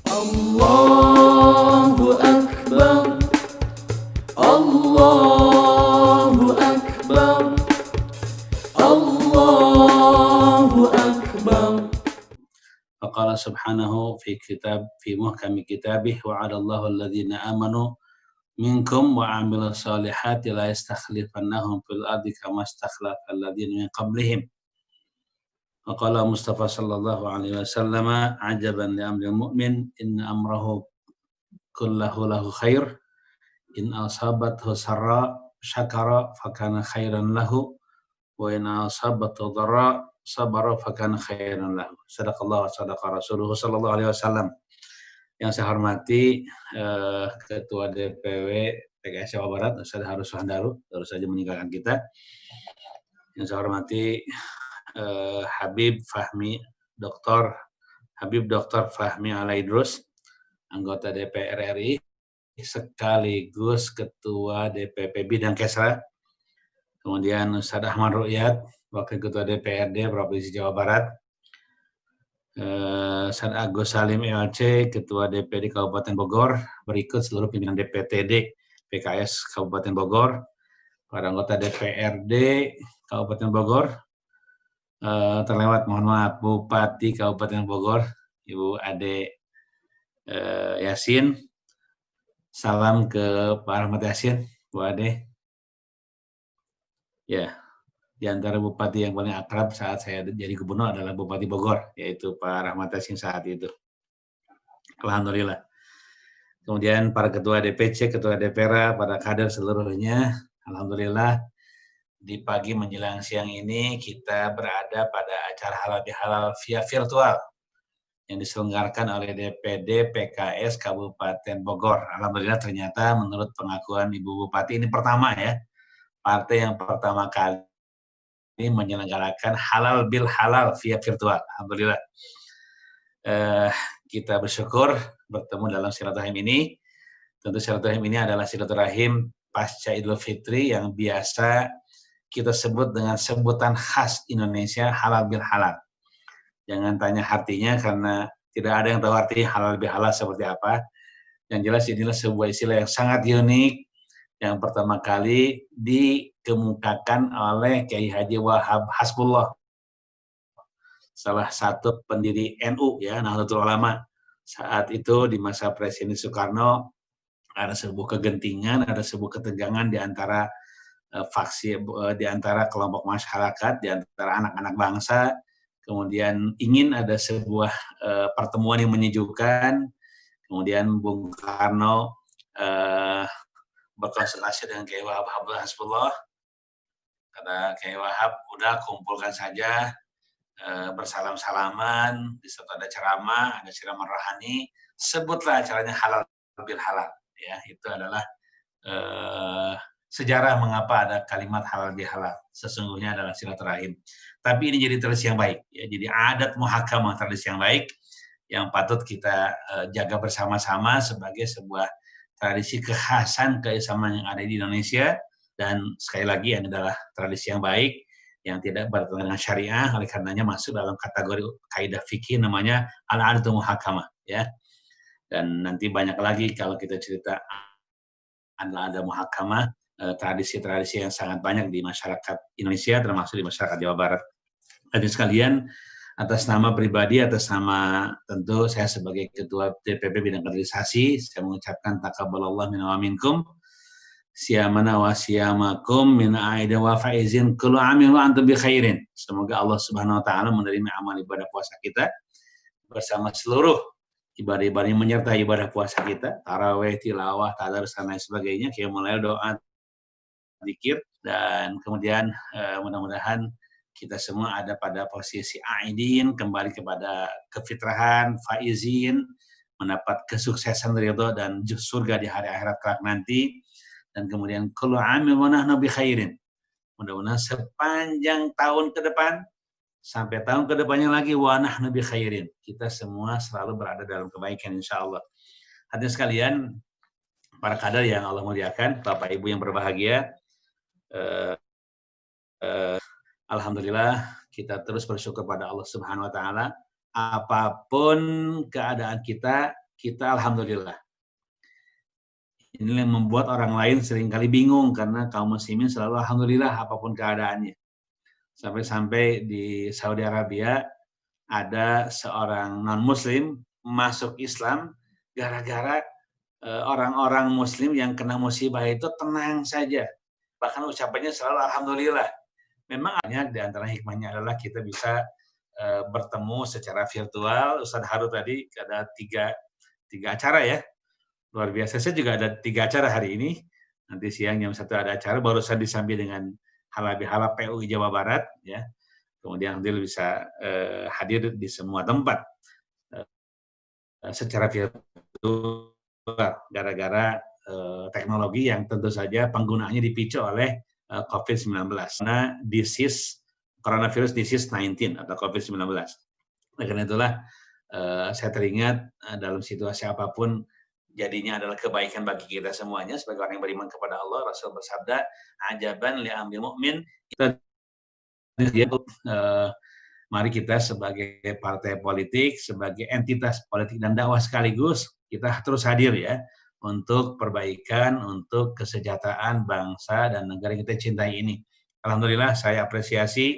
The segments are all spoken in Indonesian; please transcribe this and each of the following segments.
Allahu Akbar, Allahu Akbar, Allahu Akbar. Faqala subhanahu fi muhkami kitabih wa 'ala Allahu alladhina amanu minkum wa 'amilus solihati la yastakhlifannahum fil ardi kama istakhlafa alladhina min qablihim. Faqala Mustafa sallallahu alaihi wasallam ajaban li amril mu'min inna amrahu kullahu lahu khair in asabathu sarra syakara fakana khairan lahu wa in asabathu dharra sabara fakana khairan lahu. Sadaqallahu wa sadaqa rasuluhu sallallahu alaihi wasallam. Yang saya hormati Ketua DPW PKS Jawa Barat, Ustaz Harus Handaru, baru saja meninggalkan kita. Yang saya hormati Habib Dr. Fahmi Alaidrus, anggota DPR RI, sekaligus Ketua DPP Bidang Kesra. Kemudian Ustaz Ahmad Ru'yat, Wakil Ketua DPRD Provinsi Jawa Barat. Ustaz Agus Salim LC, Ketua DPD Kabupaten Bogor. Berikut seluruh pimpinan DPTD PKS Kabupaten Bogor, para anggota DPRD Kabupaten Bogor. Terlewat, mohon maaf, Bupati Kabupaten Bogor, Ibu Ade Yasin. Salam ke Pak Rahmat Yasin, Bu Ade. Ya, di antara bupati yang paling akrab saat saya jadi gubernur adalah Bupati Bogor, yaitu Pak Rahmat Yasin saat itu. Alhamdulillah. Kemudian para ketua DPC, ketua DPR, para kader seluruhnya, alhamdulillah. Di pagi menjelang siang ini kita berada pada acara halal bihalal via virtual yang diselenggarakan oleh DPD PKS Kabupaten Bogor. Alhamdulillah ternyata menurut pengakuan Ibu Bupati ini pertama ya, partai yang pertama kali menyelenggarakan halal bil halal via virtual. Alhamdulillah. Kita bersyukur bertemu dalam silaturahim ini. Tentu silaturahim ini adalah silaturahim pasca Idul Fitri yang biasa kita sebut dengan sebutan khas Indonesia, halal bil halal. Jangan tanya artinya karena tidak ada yang tahu arti halal bil halal seperti apa. Yang jelas inilah sebuah istilah yang sangat unik yang pertama kali dikemukakan oleh Kiai Haji Wahab Hasbullah, salah satu pendiri NU ya, Nahdlatul Ulama. Saat itu di masa Presiden Soekarno ada sebuah kegentingan, ada sebuah ketegangan di antara faksi, di antara kelompok masyarakat, di antara anak-anak bangsa. Kemudian ingin ada sebuah pertemuan yang menyejukkan. Kemudian Bung Karno berkonsultasi dengan Kiai Wahab Hasbullah. Kata Kiai Wahab, udah kumpulkan saja, bersalam-salaman, di situ ada ceramah rohani, sebutlah acaranya halal bil halal. Ya, itu adalah sejarah mengapa ada kalimat halal bihalal. Sesungguhnya adalah silaturahim. Tapi ini jadi tradisi yang baik. Ya, jadi adat muhakamah, tradisi yang baik yang patut kita jaga bersama-sama sebagai sebuah tradisi kekhasan keislaman yang ada di Indonesia. Dan sekali lagi ini adalah tradisi yang baik yang tidak bertentangan dengan syariah. Oleh karenanya masuk dalam kategori kaidah fikih namanya al-adatu muhakamah. Ya. Dan nanti banyak lagi kalau kita cerita ada muhakamah, tradisi-tradisi yang sangat banyak di masyarakat Indonesia, termasuk di masyarakat Jawa Barat. Hadirin sekalian, atas nama pribadi, atas nama tentu saya sebagai Ketua DPP Bidang Kaderisasi, saya mengucapkan taqabbalallahu minna wa minkum, siyamana wa siyamakum min aida wa faizin kullu amin wa antum bi khairin. Semoga Allah Subhanahu wa taala menerima amal ibadah puasa kita bersama seluruh ibadah-ibadah yang menyertai ibadah puasa kita, tarawih, tilawah, tadarus dan lain sebagainya, qiyamul lail, doa, zikir, dan kemudian mudah-mudahan kita semua ada pada posisi aidin, kembali kepada kefitrahan, faizin, mendapat kesuksesan, ridho dan surga di hari akhirat kelak nanti. Dan kemudian kullu amin wa nahnu bi khairin. Mudah-mudahan sepanjang tahun ke depan sampai tahun ke depannya lagi wa nahnu bi khairin. Kita semua selalu berada dalam kebaikan insyaallah. Hadirin sekalian, para kader yang Allah muliakan, Bapak Ibu yang berbahagia, alhamdulillah kita terus bersyukur pada Allah Subhanahu wa taala. Apapun keadaan kita, kita alhamdulillah. Ini yang membuat orang lain seringkali bingung karena kaum muslimin selalu alhamdulillah apapun keadaannya. Sampai-sampai di Saudi Arabia ada seorang non-muslim masuk Islam gara-gara orang-orang muslim yang kena musibah itu tenang saja. Bahkan ucapannya selalu alhamdulillah. Memang di antara hikmahnya adalah kita bisa bertemu secara virtual. Ustaz Haru tadi ada tiga acara ya. Luar biasa. Saya juga ada 3 acara hari ini. Nanti siang jam 1 ada acara. Barusan disambi dengan halal-bihalal PUI Jawa Barat. Ya. Kemudian alhamdulillah bisa hadir di semua tempat secara virtual. Gara-gara teknologi yang tentu saja penggunaannya dipicu oleh COVID-19. Karena coronavirus disease 19 atau COVID-19. Karena itulah saya teringat dalam situasi apapun jadinya adalah kebaikan bagi kita semuanya sebagai orang yang beriman kepada Allah. Rasul bersabda, ajaban li amril mu'min. Mari kita sebagai partai politik, sebagai entitas politik dan dakwah sekaligus, kita terus hadir ya untuk perbaikan, untuk kesejahteraan bangsa dan negara yang kita cintai ini. Alhamdulillah saya apresiasi,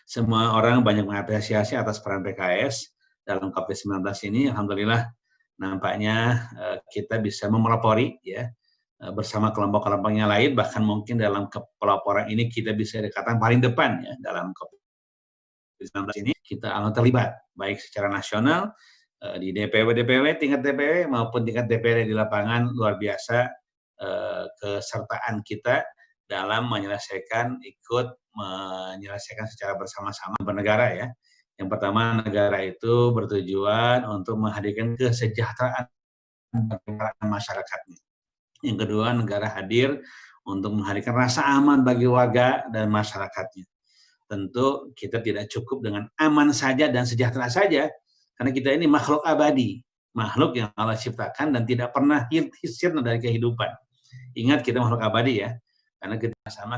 semua orang banyak mengapresiasi atas peran PKS dalam COVID-19 ini. Alhamdulillah nampaknya kita bisa memelopori ya bersama kelompok-kelompok yang lain, bahkan mungkin dalam pelaporan ini kita bisa dikatakan paling depan ya dalam COVID-19 ini. Kita akan terlibat baik secara nasional di DPW tingkat DPW maupun tingkat DPRD di lapangan. Luar biasa kesertaan kita dalam menyelesaikan secara bersama-sama bernegara ya. Yang pertama, negara itu bertujuan untuk menghadirkan kesejahteraan masyarakatnya. Yang kedua, negara hadir untuk menghadirkan rasa aman bagi warga dan masyarakatnya. Tentu kita tidak cukup dengan aman saja dan sejahtera saja, karena kita ini makhluk abadi, makhluk yang Allah ciptakan dan tidak pernah sirna dari kehidupan. Ingat kita makhluk abadi ya, karena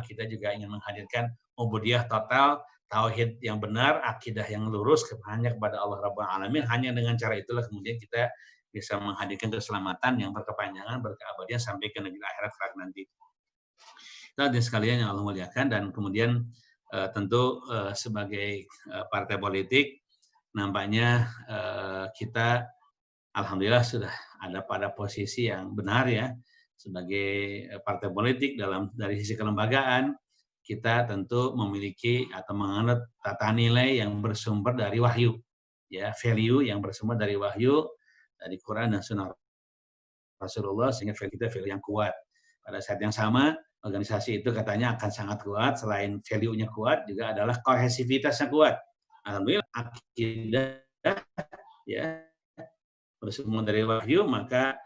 kita juga ingin menghadirkan ubudiyah total, tauhid yang benar, akidah yang lurus hanya kepada Allah Rabbul Alamin. Hanya dengan cara itulah kemudian kita bisa menghadirkan keselamatan yang berkepanjangan, berkeabadian sampai ke negeri akhirat kelak nanti. Hadirin sekalian yang Allah muliakan, dan kemudian tentu sebagai partai politik nampaknya kita alhamdulillah sudah ada pada posisi yang benar ya sebagai partai politik dari sisi kelembagaan. Kita tentu memiliki atau menganut tata nilai yang bersumber dari wahyu, ya, value yang bersumber dari wahyu, dari Quran dan Sunnah Rasulullah, sehingga kita value yang kuat. Pada saat yang sama, organisasi itu katanya akan sangat kuat, selain value-nya kuat, juga adalah kohesivitasnya kuat. Alhamdulillah, akidah, ya, bersumber dari wahyu, maka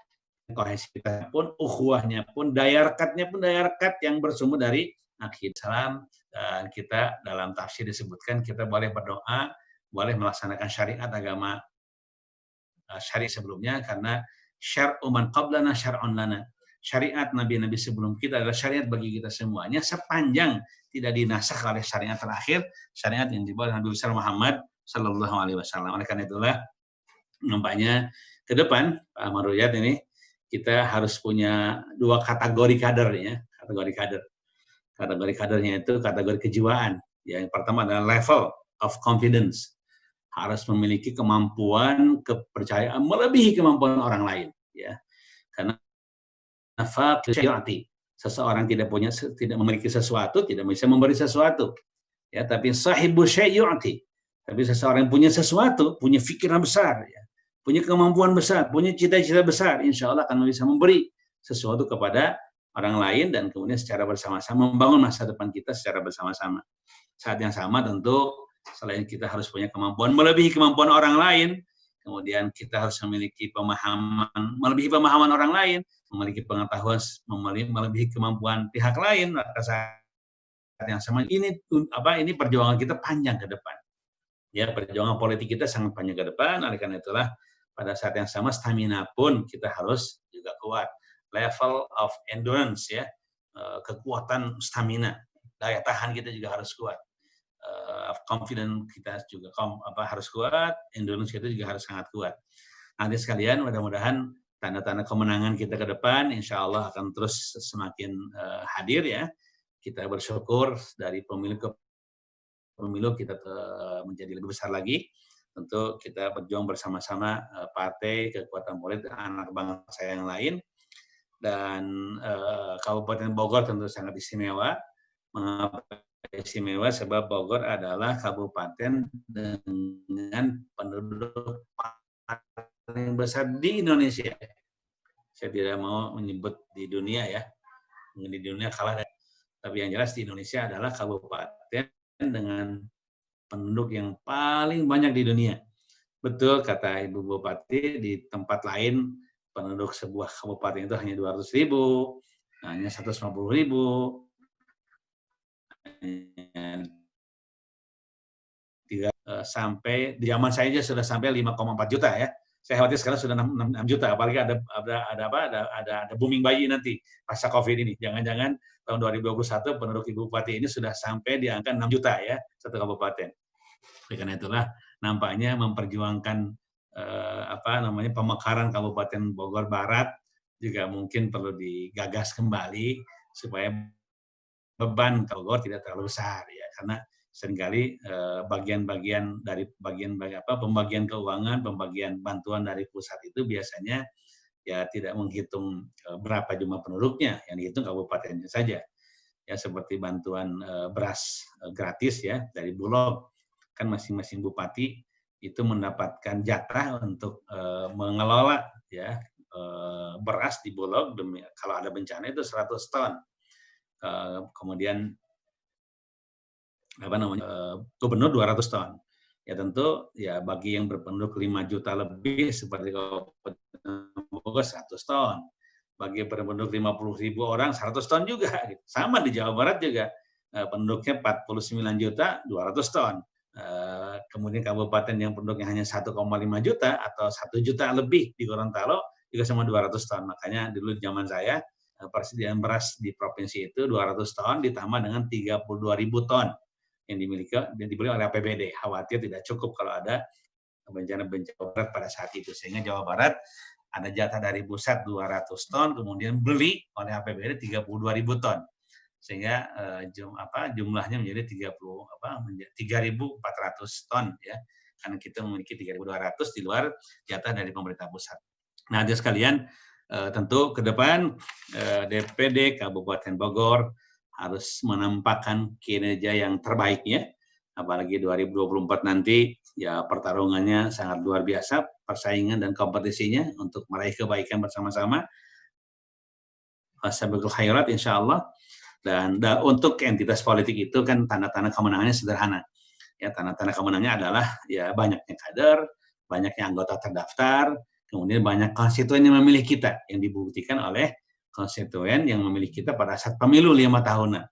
kohesivitasnya pun, ukhuwahnya pun, daya rekat yang bersumber dari akidah Islam. Dan kita dalam tafsir disebutkan kita boleh berdoa, boleh melaksanakan syariat agama syariat sebelumnya, karena syar'u man qablana syar'un lana. Syariat nabi-nabi sebelum kita adalah syariat bagi kita semuanya, sepanjang tidak dinasakh oleh syariat terakhir, syariat yang dibawa oleh Nabi besar Muhammad sallallahu alaihi wasallam. Oleh karena itulah nampaknya ke depan Pak Maruyat ini kita harus punya 2 kategori kader ya, kategori kader. Kategori kadernya itu kategori kejiwaan. Ya, yang pertama adalah level of confidence. Harus memiliki kemampuan, kepercayaan melebihi kemampuan orang lain. Ya, karena seseorang tidak memiliki sesuatu, tidak bisa memberi sesuatu. Ya, tapi sahibu syai'u'ati. Tapi seseorang yang punya sesuatu, punya pikiran besar, ya, punya kemampuan besar, punya cita-cita besar, insya Allah akan bisa memberi sesuatu kepada orang lain, dan kemudian secara bersama-sama membangun masa depan kita secara bersama-sama. Saat yang sama tentu selain kita harus punya kemampuan melebihi kemampuan orang lain, kemudian kita harus memiliki pemahaman melebihi pemahaman orang lain, memiliki pengetahuan melebihi kemampuan pihak lain. Maka saat yang sama ini perjuangan kita panjang ke depan. Ya, perjuangan politik kita sangat panjang ke depan. Oleh karena itulah pada saat yang sama stamina pun kita harus juga kuat. Level of endurance ya, kekuatan stamina, daya tahan kita juga harus kuat. Confidence kita juga harus kuat, endurance kita juga harus sangat kuat. Nanti sekalian, mudah-mudahan tanda-tanda kemenangan kita ke depan, insya Allah akan terus semakin hadir ya. Kita bersyukur dari pemilu ke pemilu kita menjadi lebih besar lagi. Tentu kita berjuang bersama-sama partai, kekuatan politik, anak bangsa yang lain. Dan Kabupaten Bogor tentu sangat istimewa. Mengapa istimewa? Sebab Bogor adalah kabupaten dengan penduduk paling besar di Indonesia. Saya tidak mau menyebut di dunia ya, di dunia kalah. Tapi yang jelas di Indonesia adalah kabupaten dengan penduduk yang paling banyak di dunia. Betul kata Ibu Bupati, di tempat lain penduduk sebuah kabupaten itu hanya 200.000, hanya 150.000, sampai di zaman saya aja sudah sampai 5,4 juta ya. Saya khawatir sekarang sudah 6 juta, apalagi ada booming bayi nanti pasca COVID ini. Jangan-jangan tahun 2021 penduduk Ibu Bupati ini sudah sampai di angka 6 juta ya, satu kabupaten. Karena itulah nampaknya memperjuangkan pemekaran Kabupaten Bogor Barat juga mungkin perlu digagas kembali supaya beban Bogor tidak terlalu besar ya, karena seringkali bagian-bagian dari pembagian keuangan, pembagian bantuan dari pusat itu biasanya ya tidak menghitung berapa jumlah penduduknya, yang dihitung kabupatennya saja. Ya seperti bantuan beras gratis ya dari Bulog, kan masing-masing bupati itu mendapatkan jatah untuk mengelola ya beras di Bulog, kalau ada bencana itu 100 ton. Kemudian gubernur 200 ton. Ya tentu ya bagi yang berpenduduk 5 juta lebih seperti Kabupaten Bogor 100 ton. Bagi berpenduduk 50.000 orang 100 ton juga. Sama di Jawa Barat juga penduduknya 49 juta 200 ton. Kemudian kabupaten yang penduduknya hanya 1,5 juta atau 1 juta lebih di Gorontalo juga sama 200 ton. Makanya dulu zaman saya persediaan beras di provinsi itu 200 ton ditambah dengan 32.000 ton yang dibeli oleh APBD. Khawatir tidak cukup kalau ada bencana-bencana berat pada saat itu. Sehingga Jawa Barat ada jatah dari pusat 200 ton, kemudian beli oleh APBD 32.000 ton. Sehingga jumlahnya menjadi 3.400 ton ya. Karena kita memiliki 3.200 di luar jatah dari pemerintah pusat. Nah, adik sekalian, tentu ke depan DPD Kabupaten Bogor harus menampakkan kinerja yang terbaiknya, apalagi 2024 nanti ya pertarungannya sangat luar biasa, persaingan dan kompetisinya untuk meraih kebaikan bersama-sama. Fasabiqul khairat insyaallah. Dan untuk entitas politik itu kan tanda-tanda kemenangannya sederhana. Ya, tanda-tanda kemenangannya adalah ya banyaknya kader, banyaknya anggota terdaftar, kemudian banyak konstituen yang memilih kita, yang dibuktikan oleh konstituen yang memilih kita pada saat pemilu 5 tahunan.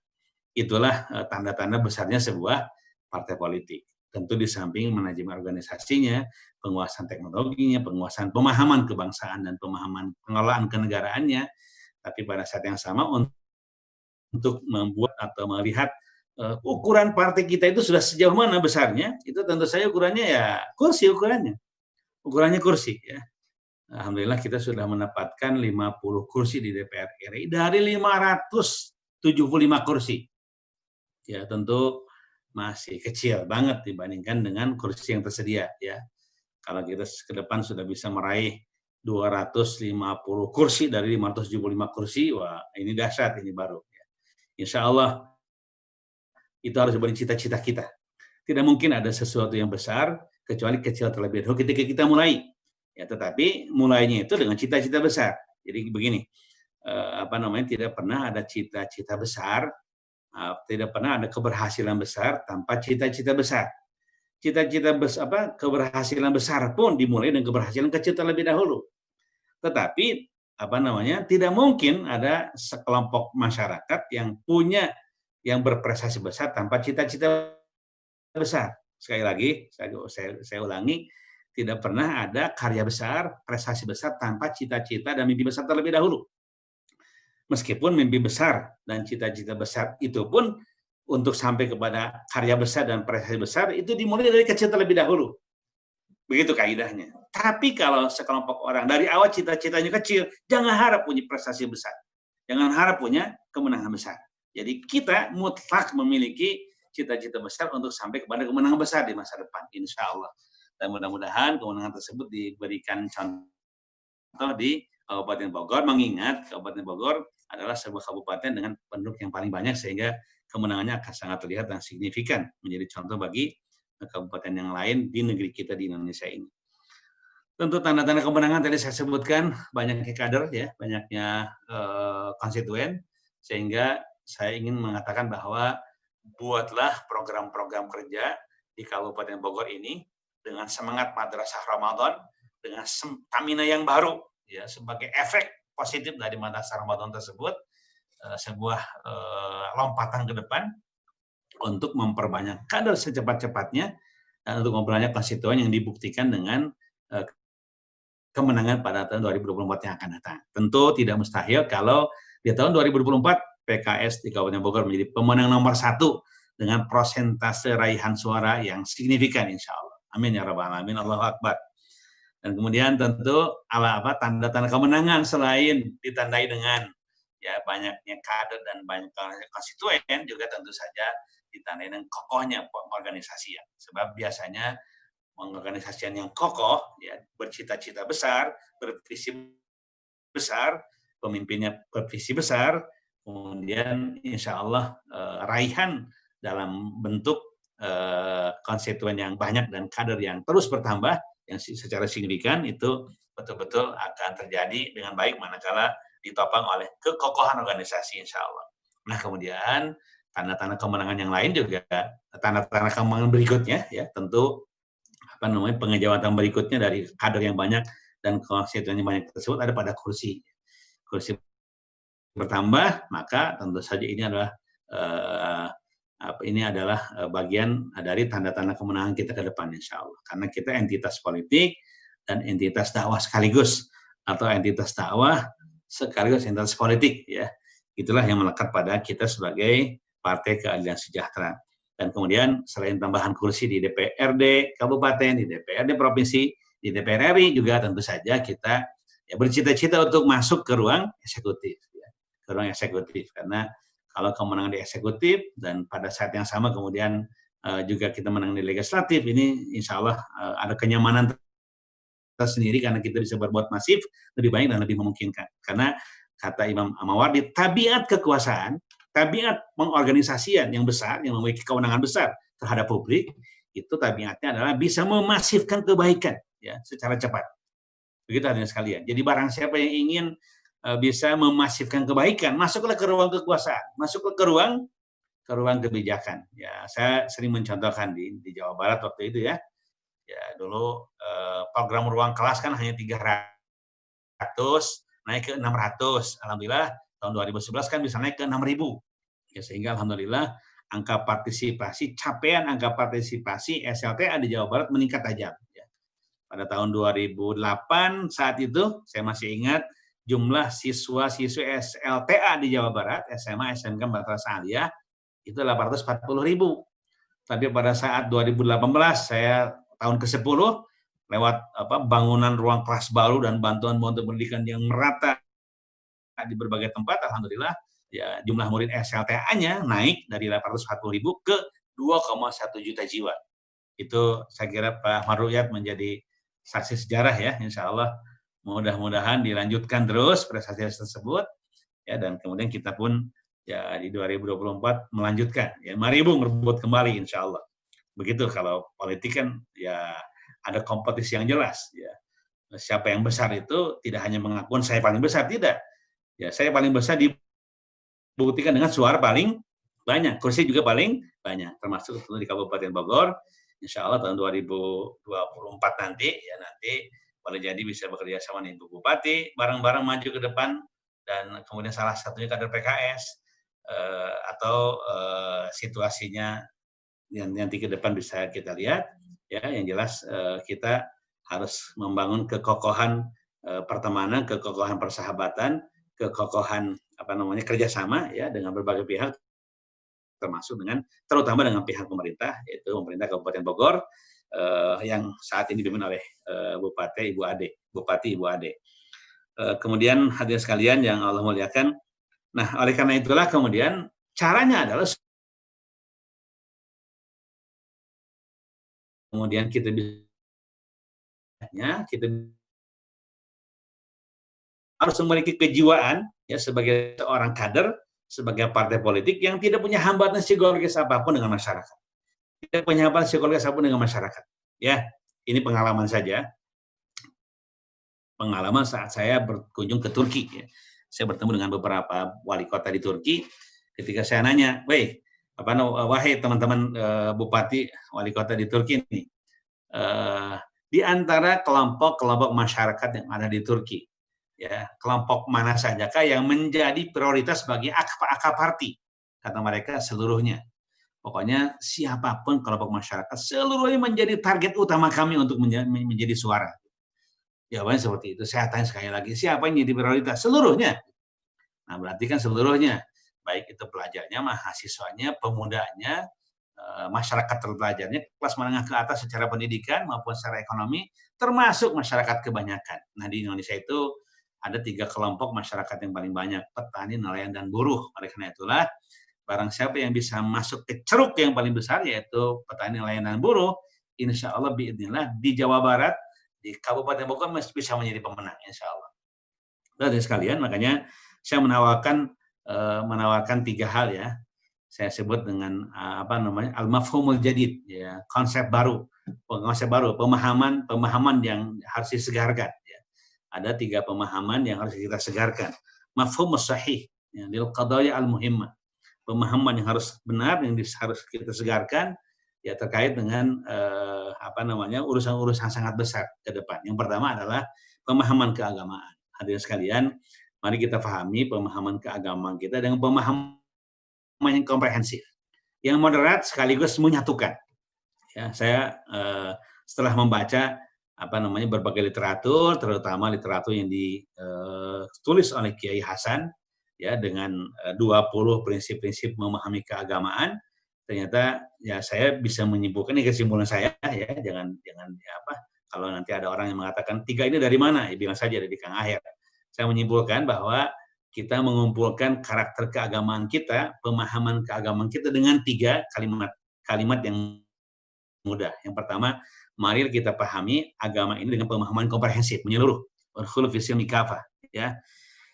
Itulah tanda-tanda besarnya sebuah partai politik. Tentu di samping manajemen organisasinya, penguasaan teknologinya, penguasaan pemahaman kebangsaan dan pemahaman pengelolaan kenegaraannya, tapi pada saat yang sama untuk membuat atau melihat ukuran partai kita itu sudah sejauh mana besarnya, itu tentu saja ukurannya ya kursi ukurannya kursi ya. Alhamdulillah kita sudah mendapatkan 50 kursi di DPR RI dari 575 kursi. Ya tentu masih kecil banget dibandingkan dengan kursi yang tersedia ya. Kalau kita ke depan sudah bisa meraih 250 kursi dari 575 kursi, wah ini dahsyat, ini baru. Ya. Insya Allah itu harus menjadi cita-cita kita. Tidak mungkin ada sesuatu yang besar kecuali kecil terlebih dahulu ketika kita mulai. Ya, tetapi mulainya itu dengan cita-cita besar. Jadi begini, tidak pernah ada cita-cita besar, tidak pernah ada keberhasilan besar tanpa cita-cita besar. Cita-cita keberhasilan besar pun dimulai dengan keberhasilan kecil terlebih dahulu. Tetapi tidak mungkin ada sekelompok masyarakat yang berprestasi besar tanpa cita-cita besar. Sekali lagi, saya ulangi, tidak pernah ada karya besar, prestasi besar tanpa cita-cita dan mimpi besar terlebih dahulu. Meskipun mimpi besar dan cita-cita besar itu pun untuk sampai kepada karya besar dan prestasi besar itu dimulai dari kecil terlebih dahulu. Begitu kaidahnya. Tapi kalau sekelompok orang dari awal cita-citanya kecil, jangan harap punya prestasi besar. Jangan harap punya kemenangan besar. Jadi kita mutlak memiliki cita-cita besar untuk sampai kepada kemenangan besar di masa depan, insya Allah. Dan mudah-mudahan kemenangan tersebut diberikan contoh di Kabupaten Bogor, mengingat Kabupaten Bogor adalah sebuah kabupaten dengan penduduk yang paling banyak, sehingga kemenangannya akan sangat terlihat dan signifikan, menjadi contoh bagi kabupaten yang lain di negeri kita di Indonesia ini. Tentu tanda-tanda kemenangan tadi saya sebutkan, banyaknya kader, ya, banyaknya konstituen, sehingga saya ingin mengatakan bahwa buatlah program-program kerja di Kabupaten Bogor ini dengan semangat Madrasah Ramadan, dengan stamina yang baru, ya, sebagai efek positif dari Madrasah Ramadan tersebut, sebuah lompatan ke depan untuk memperbanyak kader secepat-cepatnya dan untuk memperbanyak konstituen yang dibuktikan dengan kemenangan pada tahun 2024 yang akan datang. Tentu tidak mustahil kalau di tahun 2024 PKS di Kabupaten Bogor menjadi pemenang nomor 1 dengan prosentase raihan suara yang signifikan, insya Allah. Amin ya rabbal alamin. Allahu Akbar. Dan kemudian tentu tanda-tanda kemenangan selain ditandai dengan ya banyaknya kader dan banyak konstituen, juga tentu saja ditandai dengan kokohnya organisasi. Sebab biasanya organisasi yang kokoh, ya, bercita-cita besar, bervisi besar, pemimpinnya bervisi besar, kemudian insya Allah raihan dalam bentuk konstituen yang banyak dan kader yang terus bertambah, yang secara signifikan itu betul-betul akan terjadi dengan baik manakala ditopang oleh kekokohan organisasi, insya Allah. Nah, kemudian tanda-tanda kemenangan yang lain juga, tanda-tanda kemenangan berikutnya, ya, tentu pengejawatan berikutnya dari kader yang banyak dan konstituen yang banyak tersebut ada pada kursi. Kursi bertambah, maka tentu saja ini adalah bagian dari tanda-tanda kemenangan kita ke depan, insya Allah. Karena kita entitas politik dan entitas dakwah sekaligus, atau entitas dakwah sekaligus entitas politik, ya. Itulah yang melekat pada kita sebagai Partai Keadilan Sejahtera. Dan kemudian selain tambahan kursi di DPRD Kabupaten, di DPRD Provinsi, di DPR RI juga tentu saja kita ya bercita-cita untuk masuk ke ruang eksekutif, ya, ke ruang eksekutif. Karena kalau kemenangan di eksekutif dan pada saat yang sama kemudian juga kita menang di legislatif, ini insya Allah ada kenyamanan tersendiri karena kita bisa berbuat masif, lebih baik dan lebih memungkinkan. Karena kata Imam Mawardi, tabiat kekuasaan, tabiat pengorganisasian yang besar, yang memiliki kewenangan besar terhadap publik, itu tabiatnya adalah bisa memasifkan kebaikan, ya, secara cepat. Begitu hadirin sekalian. Jadi barang siapa yang ingin bisa memasifkan kebaikan, masuklah ke ruang kekuasaan, masuklah ke ruang kebijakan. Ya, saya sering mencontohkan di Jawa Barat waktu itu, ya. Ya, dulu program ruang kelas kan hanya 300, naik ke 600. Alhamdulillah tahun 2011 kan bisa naik ke 6.000. Ya, sehingga alhamdulillah capaian angka partisipasi SLTA di Jawa Barat meningkat tajam, ya. Pada tahun 2008 saat itu saya masih ingat jumlah siswa-siswi SLTA di Jawa Barat, SMA, SMK, Madrasah Aliyah itu 840.000. Tapi pada saat 2018 saya tahun ke-10 lewat bangunan ruang kelas baru dan bantuan-bantuan pendidikan yang merata di berbagai tempat, alhamdulillah ya jumlah murid SLTA-nya naik dari 840.000 ke 2,1 juta jiwa. Itu saya kira Pak Maruyat menjadi saksi sejarah, ya, insya Allah. Mudah-mudahan dilanjutkan terus prestasi tersebut, ya, dan kemudian kita pun ya di 2024 melanjutkan, ya, 5.000 merebut kembali, insya Allah. Begitu kalau politik kan ya ada kompetisi yang jelas, ya. Siapa yang besar itu tidak hanya mengakukan saya paling besar, tidak. Ya, saya paling besar dibuktikan dengan suara paling banyak, kursi juga paling banyak, termasuk di Kabupaten Bogor. Insya Allah tahun 2024 nanti, ya, nanti boleh jadi bisa bekerja sama dengan Ibu Bupati, bareng-bareng maju ke depan, dan kemudian salah satunya kader PKS, atau situasinya yang nanti ke depan bisa kita lihat, ya. Yang jelas kita harus membangun kekokohan pertemanan, kekokohan persahabatan, kekokohan kerjasama, ya, dengan berbagai pihak, termasuk terutama dengan pihak pemerintah, yaitu pemerintah Kabupaten Bogor, yang saat ini dipimpin oleh Bupati Ibu Ade. Kemudian hadirin sekalian yang Allah muliakan, nah oleh karena itulah kemudian caranya adalah kemudian kita harus memiliki kejiwaan ya sebagai seorang kader, sebagai partai politik yang tidak punya hambatan psikologis apapun dengan masyarakat. Tidak punya hambatan psikologis apapun dengan masyarakat. Ya, ini pengalaman saja. Pengalaman saat saya berkunjung ke Turki. Ya. Saya bertemu dengan beberapa wali kota di Turki. Ketika saya nanya, wahai teman-teman bupati, wali kota di Turki ini, di antara kelompok-kelompok masyarakat yang ada di Turki, ya kelompok mana sajakah yang menjadi prioritas bagi Akparti? Kata mereka seluruhnya. Pokoknya siapapun kelompok masyarakat, seluruhnya menjadi target utama kami untuk menjadi suara. Jawabannya seperti itu. Saya tanya sekali lagi, siapa yang jadi prioritas? Seluruhnya. Nah, berarti kan seluruhnya. Baik itu pelajarnya, mahasiswanya, pemudanya, masyarakat terpelajarnya, kelas menengah ke atas secara pendidikan maupun secara ekonomi, termasuk masyarakat kebanyakan. Nah, di Indonesia itu ada 3 kelompok masyarakat yang paling banyak, petani, nelayan, dan buruh. Oleh karena itulah, barang siapa yang bisa masuk ke ceruk yang paling besar, yaitu petani, nelayan, dan buruh, insya Allah biidznillah di Jawa Barat, di Kabupaten Bogor masih bisa menjadi pemenang, insya Allah. Dan sekalian, makanya saya menawarkan 3 hal ya. Saya sebut dengan al-mafhumul jadid, ya, konsep baru, pemahaman yang harus disegarkan. Ya. Ada 3 pemahaman yang harus kita segarkan. Mafhumus sahih, ya, lil qadaya al-muhimmah. Pemahaman yang harus benar, yang harus kita segarkan, ya terkait dengan urusan-urusan sangat besar ke depan. Yang pertama adalah pemahaman keagamaan. Hadirin sekalian, mari kita pahami pemahaman keagamaan kita dengan pemahaman yang komprehensif, yang moderat sekaligus menyatukan. Ya, saya setelah membaca berbagai literatur, terutama literatur yang ditulis oleh Kiai Hasan, ya dengan 20 prinsip-prinsip memahami keagamaan. Ternyata ya saya bisa menyimpulkan, ini kesimpulan saya ya, jangan kalau nanti ada orang yang mengatakan 3 ini dari mana, ya bilang saja dari Kang Aher. Saya menyimpulkan bahwa kita mengumpulkan karakter keagamaan kita, pemahaman keagamaan kita dengan 3 kalimat yang mudah. Yang pertama, mari kita pahami agama ini dengan pemahaman komprehensif, menyeluruh, udkhulu fis silmi kafah, ya.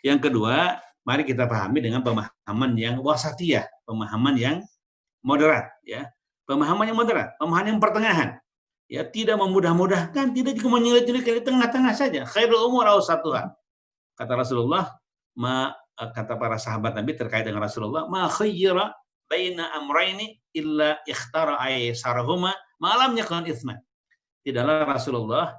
Yang kedua, mari kita pahami dengan pemahaman yang wasatiyah, pemahaman yang moderat, ya, pemahaman yang moderat, pemahaman yang pertengahan, ya, tidak memudah-mudahkan, tidak juga menyulit-nyulitkan, di tengah-tengah saja. Khairul umur awsatuha. Kata Rasulullah, kata para sahabat Nabi terkait dengan Rasulullah, ma khayyara baina amrayni illa ikhtara aysarahuma ma lam yakun itsman. Tidaklah Rasulullah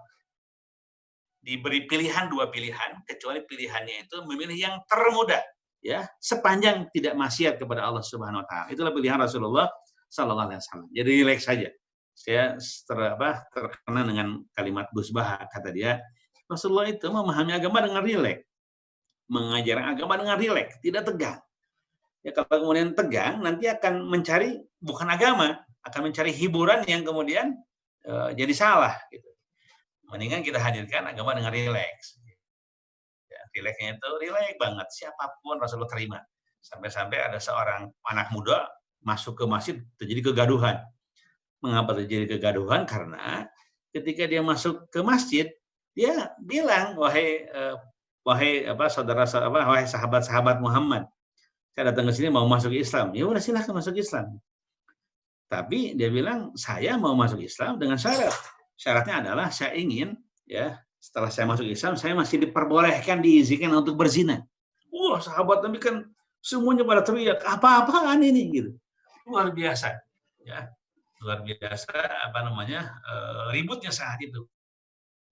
diberi pilihan 2 pilihan, kecuali pilihannya itu memilih yang termudah, ya, sepanjang tidak maksiat kepada Allah Subhanahu wa taala. Itulah pilihan Rasulullah sallallahu alaihi wasallam. Jadi rileks saja. Saya terkena dengan kalimat Gus Baha, kata dia, Rasulullah itu memahami agama dengan rileks. Mengajar agama dengan rileks, tidak tegang. Ya, kalau kemudian tegang, nanti akan mencari bukan agama, akan mencari hiburan yang kemudian jadi salah gitu. Mendingan kita hadirkan agama dengan rileks. Rileksnya itu rileks banget, siapapun Rasulullah terima. Sampai-sampai ada seorang anak muda masuk ke masjid, terjadi kegaduhan. Mengapa terjadi kegaduhan? Karena ketika dia masuk ke masjid, dia bilang, wahai sahabat-sahabat Muhammad, saya datang ke sini mau masuk Islam. Ya udah, silahkan masuk Islam. Tapi dia bilang, saya mau masuk Islam dengan syarat. Syaratnya adalah saya ingin, ya, setelah saya masuk Islam, saya masih diperbolehkan, diizinkan untuk berzina. Wah, sahabat Nabi kan semuanya pada teriak, apa-apaan ini gitu. Luar biasa, ya. Luar biasa ributnya saat itu.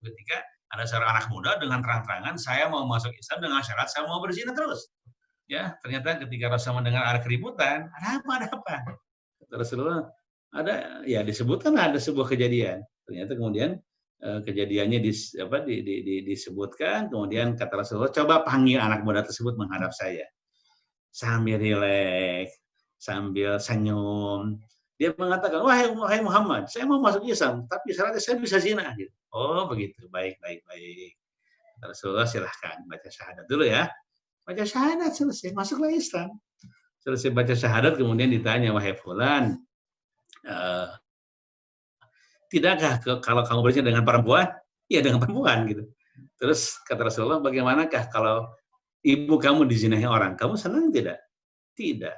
Ketika ada seorang anak muda dengan terang-terangan, saya mau masuk Islam dengan syarat saya mau berzina terus. Ya, ternyata ketika Rasulullah mendengar ada keributan, ada apa? Kata Rasulullah, disebutkan ada sebuah kejadian. Ternyata kemudian kejadiannya disebutkan, kemudian kata Rasulullah, coba panggil anak muda tersebut menghadap saya. Sambil rileks, sambil senyum, Dia mengatakan, wahai Muhammad, saya mau masuk Islam, tapi syaratnya saya bisa zina. Gitu. Oh begitu, baik. Rasulullah silahkan baca syahadat dulu ya. Baca syahadat selesai, masuklah Islam. Selesai baca syahadat kemudian ditanya, wahai fulan, tidakkah kalau kamu berzina dengan perempuan? Iya dengan perempuan gitu. Terus kata Rasulullah, bagaimanakah kalau ibu kamu dizinahi orang? Kamu senang tidak? Tidak.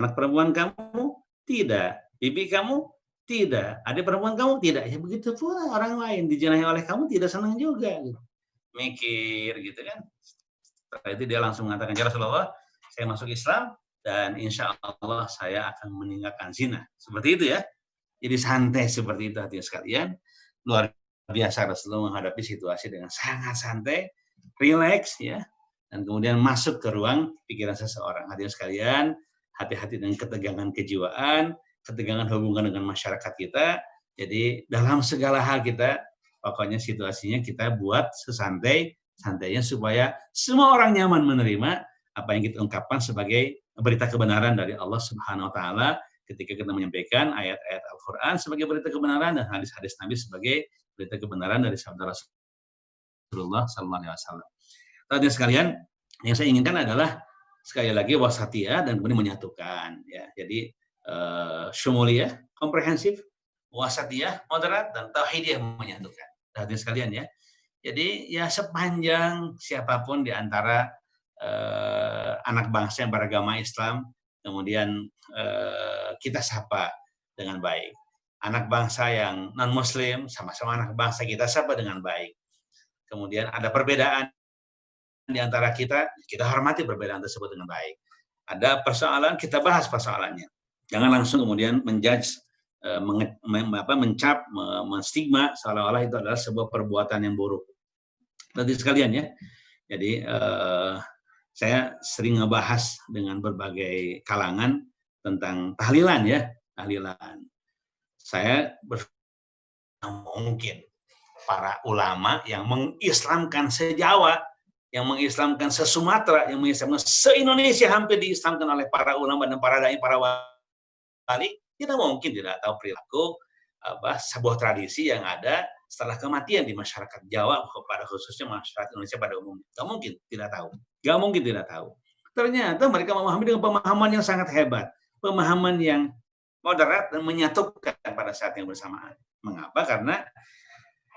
Anak perempuan kamu? Tidak. Bibi kamu? Tidak. Adik perempuan kamu? Tidak. Ya begitu pula orang lain dizinahi oleh kamu tidak senang juga. Gitu. Mikir gitu kan. Setelah itu dia langsung mengatakan, ya Rasulullah, saya masuk Islam dan insya Allah saya akan meninggalkan zina. Seperti itu ya. Jadi santai seperti itu hatinya sekalian. Luar biasa Rasulullah menghadapi situasi dengan sangat santai, rileks ya. Dan kemudian masuk ke ruang pikiran seseorang. Hadirin sekalian, hati-hati dengan ketegangan kejiwaan, ketegangan hubungan dengan masyarakat kita. Jadi dalam segala hal kita, pokoknya situasinya kita buat sesantai-santainya supaya semua orang nyaman menerima apa yang kita ungkapkan sebagai berita kebenaran dari Allah Subhanahu wa taala ketika kita menyampaikan ayat-ayat Al-Qur'an sebagai berita kebenaran dan hadis-hadis Nabi sebagai berita kebenaran dari sabda Rasulullah sallallahu alaihi wasallam. Hadirin sekalian, yang saya inginkan adalah sekali lagi wasatiyah dan kemudian menyatukan ya. Jadi syumuliyah, komprehensif, wasatiyah, moderat, dan tauhidiyah menyatukan. Hadirin sekalian ya. Jadi ya sepanjang siapapun di antara anak bangsa yang beragama Islam, kemudian kita sapa dengan baik. Anak bangsa yang non-muslim, sama-sama anak bangsa kita sapa dengan baik. Kemudian ada perbedaan di antara kita hormati perbedaan tersebut dengan baik. Ada persoalan, kita bahas persoalannya. Jangan langsung kemudian menjudge, mencap, menstigma seolah-olah itu adalah sebuah perbuatan yang buruk. Nanti sekalian ya. Jadi saya sering ngebahas dengan berbagai kalangan tentang tahlilan ya, tahlilan. Saya mungkin para ulama yang mengislamkan se-Jawa, yang mengislamkan se-Sumatera, yang mengislamkan se-Indonesia hampir diislamkan oleh para ulama dan para dai, para wali, tidak mungkin tidak tahu perilaku sebuah tradisi yang ada setelah kematian di masyarakat Jawa, pada khususnya masyarakat Indonesia pada umumnya. Gak mungkin tidak tahu. Gak mungkin tidak tahu. Ternyata mereka memahami dengan pemahaman yang sangat hebat. Pemahaman yang moderat dan menyatukan pada saat yang bersamaan. Mengapa? Karena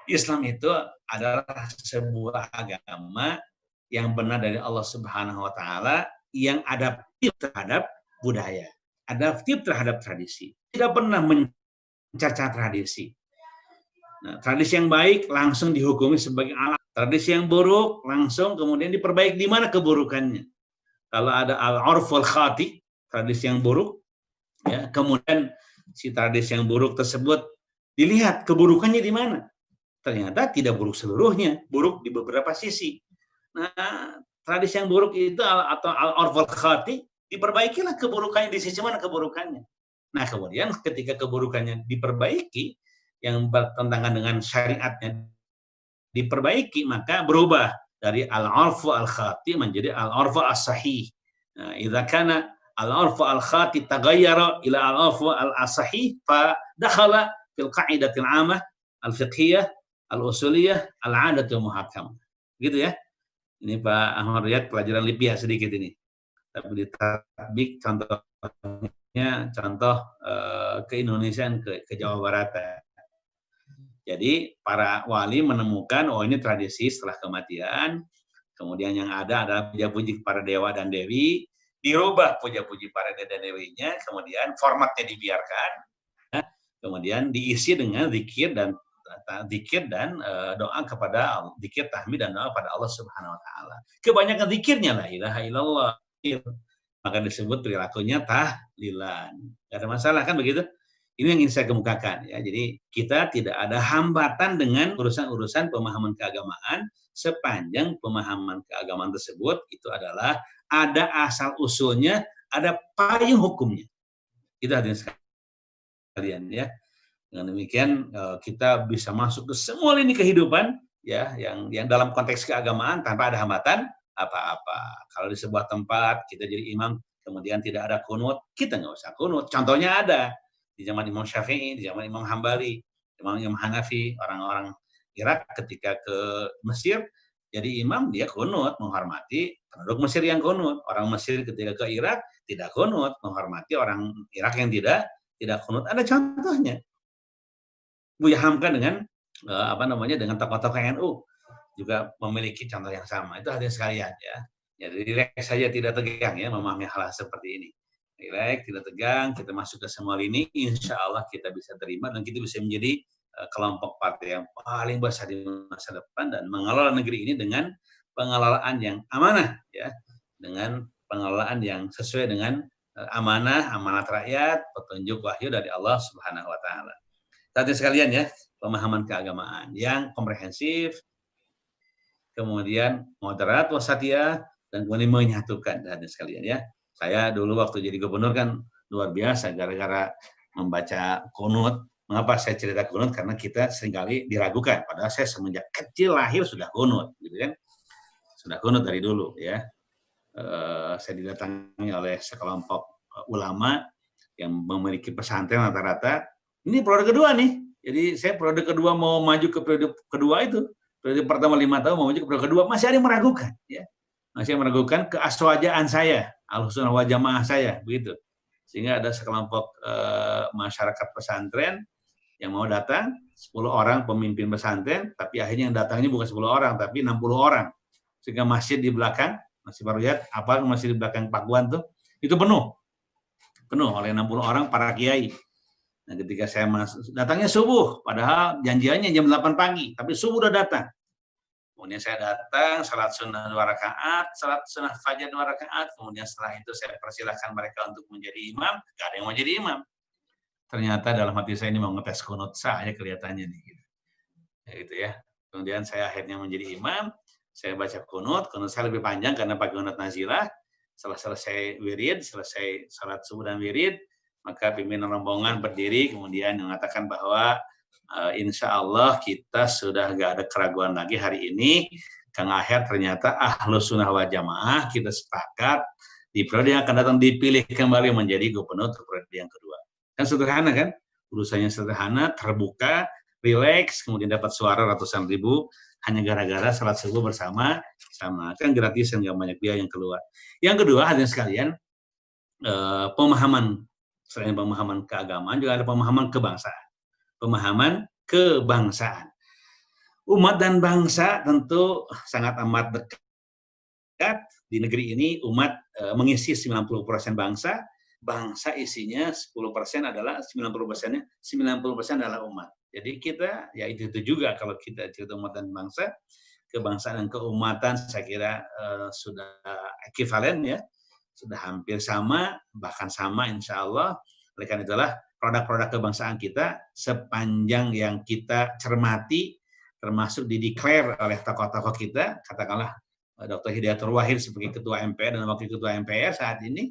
Islam itu adalah sebuah agama yang benar dari Allah Subhanahu wa taala yang adaptif terhadap budaya, adaptif terhadap tradisi. Tidak pernah mencacat tradisi. Nah, tradisi yang baik langsung dihukumi sebagai alat. Tradisi yang buruk langsung kemudian diperbaiki. Di mana keburukannya? Kalau ada al-'urful khati, tradisi yang buruk, ya, kemudian si tradisi yang buruk tersebut dilihat keburukannya di mana. Ternyata tidak buruk seluruhnya, buruk di beberapa sisi. Nah, tradisi yang buruk itu atau al-'urful khati, diperbaikilah keburukannya, di sisi mana keburukannya. Nah, kemudian ketika keburukannya diperbaiki, yang bertentangan dengan syariatnya diperbaiki, maka berubah dari al-'urfu al-khati menjadi al-'urfu as-sahih. Nah, idza kana al-'urfu al-khati taghayyara ila al-'urfu al-sahih fa dakhala fil qa'idatil 'amah al-fiqhiyah al-usuliyah al-'adatul muhakkamah. Gitu ya. Ini Pak Ahmad Riyad pelajaran Libya sedikit ini. Tapi di tatbik contohnya contoh ke-Indonesiaan ke Jawa Barat. Jadi para wali menemukan, oh ini tradisi setelah kematian, kemudian yang ada adalah puja-puji kepada dewa dan dewi, dirubah puja-puji para dewa dan dewinya, kemudian formatnya dibiarkan, kemudian diisi dengan zikir dan doa kepada zikir tahmid dan doa pada Allah Subhanahu wa taala. Kebanyakan zikirnya la ilaha illallah. Maka disebut perilakunya tahlilan. Enggak ada masalah kan begitu? Ini yang ingin saya kemukakan ya. Jadi kita tidak ada hambatan dengan urusan-urusan pemahaman keagamaan sepanjang pemahaman keagamaan tersebut itu adalah ada asal usulnya, ada payung hukumnya. Itu hadirin sekalian ya. Dengan demikian kita bisa masuk ke semua lini kehidupan ya yang dalam konteks keagamaan tanpa ada hambatan apa-apa. Kalau di sebuah tempat kita jadi imam kemudian tidak ada kunut, kita nggak usah kunut. Contohnya ada. di zaman Imam Syafi'i, di zaman Imam Hambali, Imam Hanafi, orang-orang Irak ketika ke Mesir jadi imam, dia kunut menghormati penduduk Mesir yang kunut. Orang Mesir ketika ke Irak tidak kunut menghormati orang Irak yang tidak kunut. Ada contohnya. Buya Hamka dengan dengan tokoh-tokoh NU juga memiliki contoh yang sama. Itu hadirin sekalian ya. Jadi rileks saja, tidak tegang ya memahami hal-hal seperti ini. Rileks, tidak tegang, kita masuk ke semua lini, insya Allah kita bisa terima dan kita bisa menjadi kelompok partai yang paling besar di masa depan dan mengelola negeri ini dengan pengelolaan yang amanah ya, dengan pengelolaan yang sesuai dengan amanat rakyat, petunjuk wahyu dari Allah Subhanahu wa taala. Tadi sekalian ya, pemahaman keagamaan yang komprehensif, kemudian moderat, wasatiyah, dan kemudian menyatukan tadi sekalian ya. Saya dulu waktu jadi gubernur kan luar biasa gara-gara membaca kunut. Mengapa saya cerita kunut? Karena kita seringkali diragukan. Padahal saya semenjak kecil lahir sudah kunut, gitu kan? Sudah kunut dari dulu, ya. Saya didatangi oleh sekelompok ulama yang memiliki pesantren rata-rata. Ini periode kedua nih. Jadi saya periode kedua mau maju ke periode kedua itu. Periode pertama 5 tahun mau maju ke periode kedua masih ada yang meragukan, ya. Masih yang meragukan keaswajaan saya, Ahlussunnah wal Jamaah saya, begitu. Sehingga ada sekelompok masyarakat pesantren yang mau datang, 10 orang pemimpin pesantren, tapi akhirnya yang datangnya bukan 10 orang, tapi 60 orang. Sehingga masjid di belakang, masih baru lihat, apa masjid di belakang Pakuan tuh, itu penuh. Penuh oleh 60 orang para kiai. Nah ketika saya masuk, datangnya subuh, padahal janjiannya jam 8 pagi, tapi subuh udah datang. Kemudian saya datang, salat sunnah 2 rakaat, salat sunnah fajar 2 rakaat, kemudian setelah itu saya persilahkan mereka untuk menjadi imam, gak ada yang mau jadi imam. Ternyata dalam hati saya ini mau ngetes kunut saya kelihatannya nih. Ya, gitu ya. Kemudian saya akhirnya menjadi imam, saya baca kunut saya lebih panjang karena pakai kunut nazilah. Setelah selesai wirid, selesai salat subuh dan wirid, maka pimpinan rombongan berdiri kemudian mengatakan bahwa insya Allah kita sudah gak ada keraguan lagi hari ini. Kang Aher ternyata Ahlussunnah wal Jamaah, kita sepakat di periode yang akan datang dipilih kembali menjadi gubernur untuk periode yang kedua. Kan sederhana kan? Urusannya sederhana, terbuka, rileks, kemudian dapat suara ratusan ribu, hanya gara-gara salat subuh bersama. Kan gratis dan gak banyak biaya yang keluar. Yang kedua, hadirin sekalian, pemahaman, selain pemahaman keagamaan, juga ada pemahaman kebangsaan. Pemahaman kebangsaan. Umat dan bangsa tentu sangat amat dekat. Di negeri ini umat mengisi 90% bangsa, bangsa isinya 10% adalah 90%-nya 90% adalah umat. Jadi kita ya itu juga kalau kita cerita umat dan bangsa, kebangsaan dan keumatan saya kira sudah ekivalen ya, sudah hampir sama, bahkan sama insya Allah. Oleh karena itulah produk-produk kebangsaan kita sepanjang yang kita cermati, termasuk dideklar oleh tokoh-tokoh kita, katakanlah Dr. Hidayatul Wahid sebagai Ketua MPR dan Wakil Ketua MPR saat ini,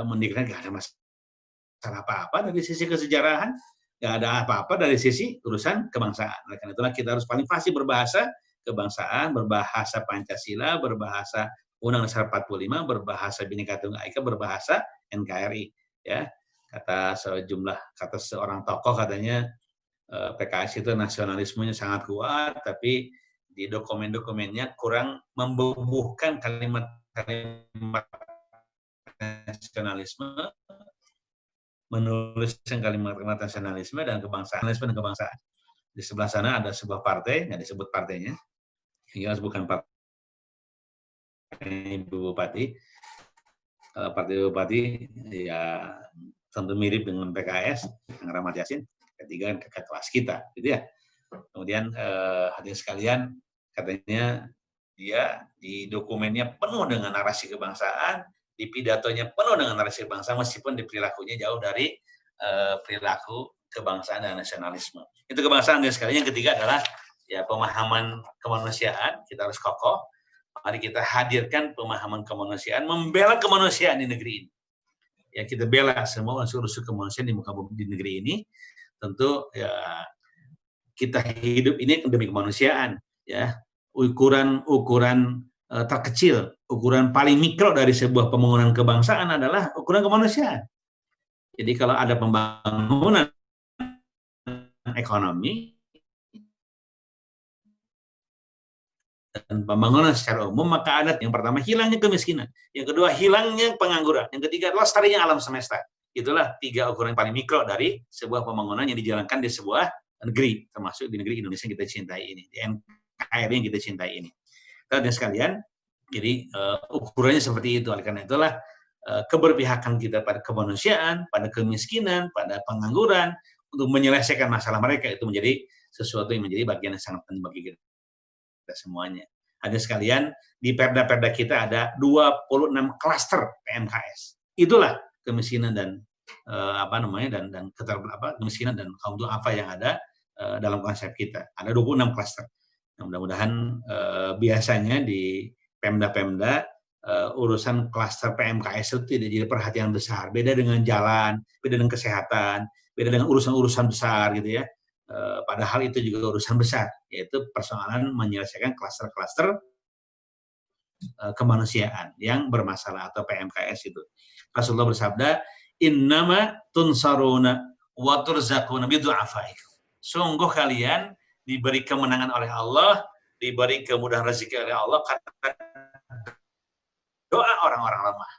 mendeklar nggak ada masalah apa-apa dari sisi kesejarahan, nggak ada apa-apa dari sisi urusan kebangsaan. Oleh karena itulah kita harus paling fasih berbahasa kebangsaan, berbahasa Pancasila, berbahasa Undang-Undang 45, berbahasa Bhinneka Tunggal Ika, berbahasa NKRI. Ya, kata seorang tokoh katanya PKS itu nasionalismenya sangat kuat, tapi di dokumen-dokumennya kurang membubuhkan kalimat-kalimat nasionalisme, menuliskan kalimat-kalimat nasionalisme dan kebangsaan. Di sebelah sana ada sebuah partai, nggak disebut partainya, yang jelas bukan partai Ibu Bupati. Partai Ibu Bupati ya tentu mirip dengan PKS, dengan Rahmat Yassin, ketiga kan kakak kelas kita, gitu ya. Kemudian hadirin sekalian, katanya dia di dokumennya penuh dengan narasi kebangsaan, di pidatonya penuh dengan narasi kebangsaan, meskipun di perilakunya jauh dari perilaku kebangsaan dan nasionalisme. Itu kebangsaan dan sekalian. Yang ketiga adalah ya pemahaman kemanusiaan, kita harus kokoh. Mari kita hadirkan pemahaman kemanusiaan, membela kemanusiaan di negeri ini. Ya kita bela semua unsur-unsur kemanusiaan di muka bumi di negeri ini. Tentu ya kita hidup ini demi kemanusiaan. Ya ukuran terkecil, ukuran paling mikro dari sebuah pembangunan kebangsaan adalah ukuran kemanusiaan. Jadi kalau ada pembangunan ekonomi dan pembangunan secara umum, maka ada yang pertama hilangnya kemiskinan, yang kedua hilangnya pengangguran, yang ketiga lestarinya alam semesta. Itulah 3 ukuran yang paling mikro dari sebuah pembangunan yang dijalankan di sebuah negeri, termasuk di negeri Indonesia yang kita cintai ini, di NKRI yang kita cintai ini. Teman-teman sekalian, jadi ukurannya seperti itu. Oleh karena itulah keberpihakan kita pada kemanusiaan, pada kemiskinan, pada pengangguran, untuk menyelesaikan masalah mereka itu menjadi sesuatu yang menjadi bagian yang sangat penting bagi kita semuanya. Ada sekalian, di perda-perda kita ada 26 klaster PMKS. Itulah kemiskinan dan kemiskinan dan kaum duafa yang ada dalam konsep kita. Ada 26 klaster. Nah, mudah-mudahan biasanya di Pemda-Pemda urusan klaster PMKS itu tidak jadi perhatian besar. Beda dengan jalan, beda dengan kesehatan, beda dengan urusan-urusan besar gitu ya. Padahal itu juga urusan besar, yaitu persoalan menyelesaikan klaster-klaster kemanusiaan yang bermasalah atau PMKS itu. Rasulullah bersabda, "Innama tunsaruna wa turzaquna bidu'afaikum." Sungguh kalian diberi kemenangan oleh Allah, diberi kemudahan rezeki oleh Allah karena doa orang-orang lemah.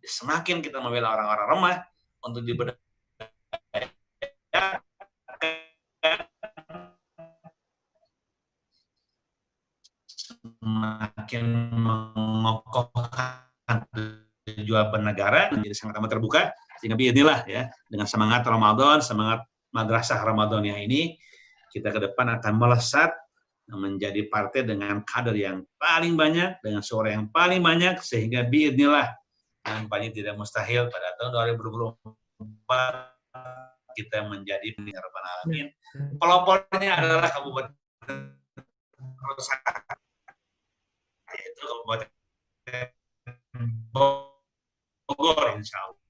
Semakin kita membela orang-orang lemah untuk diberdayakan, semakin mengokohkan tujuan bernegara menjadi sangat amat terbuka, sehingga biidznillah ya, dengan semangat Ramadan, semangat madrasah Ramadaniyah ini, kita ke depan akan melesat menjadi partai dengan kader yang paling banyak, dengan suara yang paling banyak, sehingga biidznillah nampaknya tidak mustahil pada tahun 2024 kita menjadi pendengar Rabbal Alamin. Pelopornya adalah Kabupaten Rosario, yaitu Kabupaten Bogor, insya Allah.